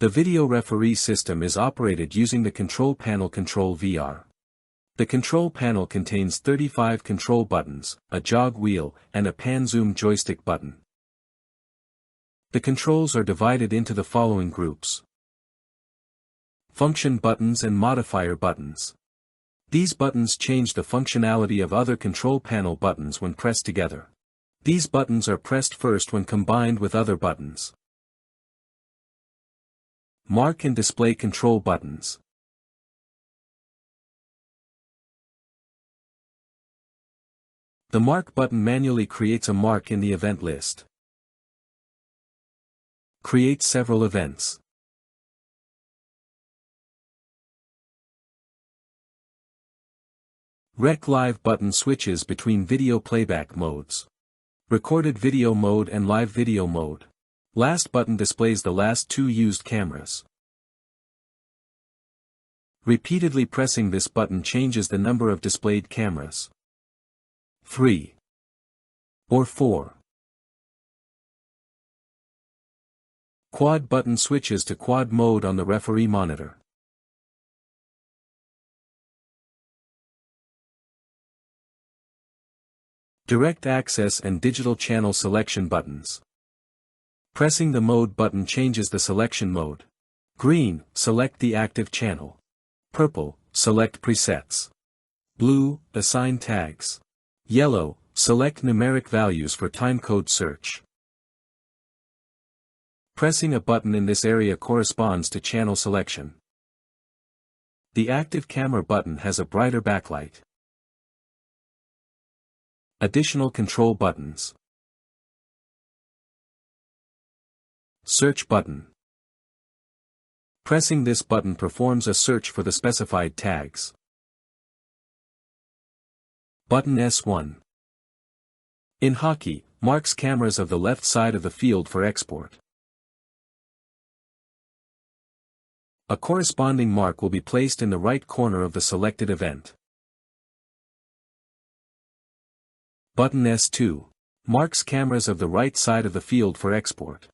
The video referee system is operated using the control panel Control VR. The control panel contains 35 control buttons, a jog wheel, and a pan-zoom joystick button. The controls are divided into the following groups: function buttons and modifier buttons. These buttons change the functionality of other control panel buttons when pressed together. These buttons are pressed first when combined with other buttons. Mark and display control buttons. The mark button manually creates a mark in the event list. Create several events. Rec Live button switches between video playback modes. Recorded video mode and live video mode. Last button displays the last two used cameras. Repeatedly pressing this button changes the number of displayed cameras. 3 or 4. Quad button switches to quad mode on the referee monitor. Direct access and digital channel selection buttons. Pressing the mode button changes the selection mode. Green, select the active channel. Purple, select presets. Blue, assign tags. Yellow, select numeric values for timecode search. Pressing a button in this area corresponds to channel selection. The active camera button has a brighter backlight. Additional control buttons. Search button. Pressing this button performs a search for the specified tags. Button S1. In hockey, marks cameras of the left side of the field for export. A corresponding mark will be placed in the right corner of the selected event. Button S2. Marks cameras of the right side of the field for export.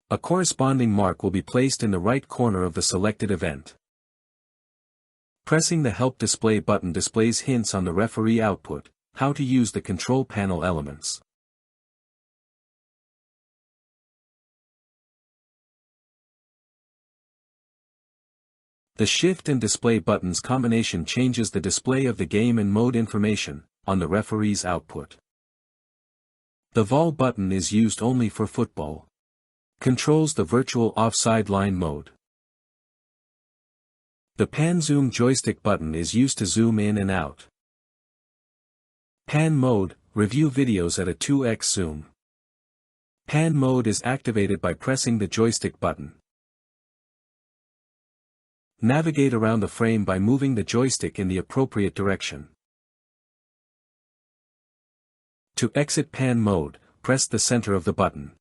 A corresponding mark will be placed in the right corner of the selected event. Pressing the Help Display button displays hints on the referee output, how to use the control panel elements. The Shift and Display buttons combination changes the display of the game and mode information on the referee's output. The Vol button is used only for football. Controls the virtual offside line mode. The Pan Zoom joystick button is used to zoom in and out. Pan mode, review videos at a 2x zoom. Pan mode is activated by pressing the joystick button. Navigate around the frame by moving the joystick in the appropriate direction. To exit pan mode, press the center of the button.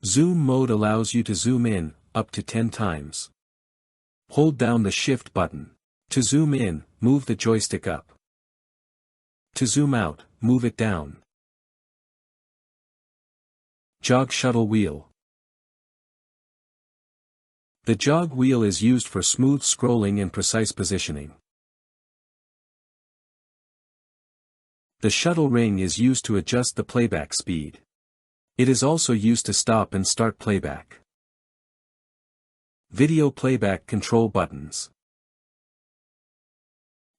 Zoom mode allows you to zoom in, up to 10 times. Hold down the Shift button. To zoom in, move the joystick up. To zoom out, move it down. Jog Shuttle wheel. The jog wheel is used for smooth scrolling and precise positioning. The shuttle ring is used to adjust the playback speed. It is also used to stop and start playback. Video playback control buttons.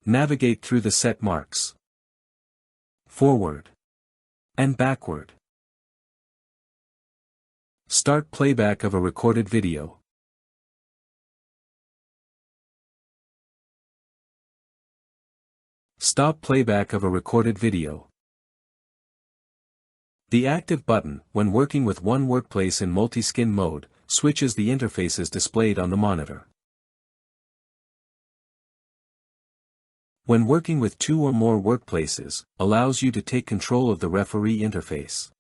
Navigate through the set marks. Forward and backward. Start playback of a recorded video. Stop playback of a recorded video. The active button, when working with one workplace in multi-skin mode, switches the interfaces displayed on the monitor. When working with two or more workplaces, allows you to take control of the referee interface.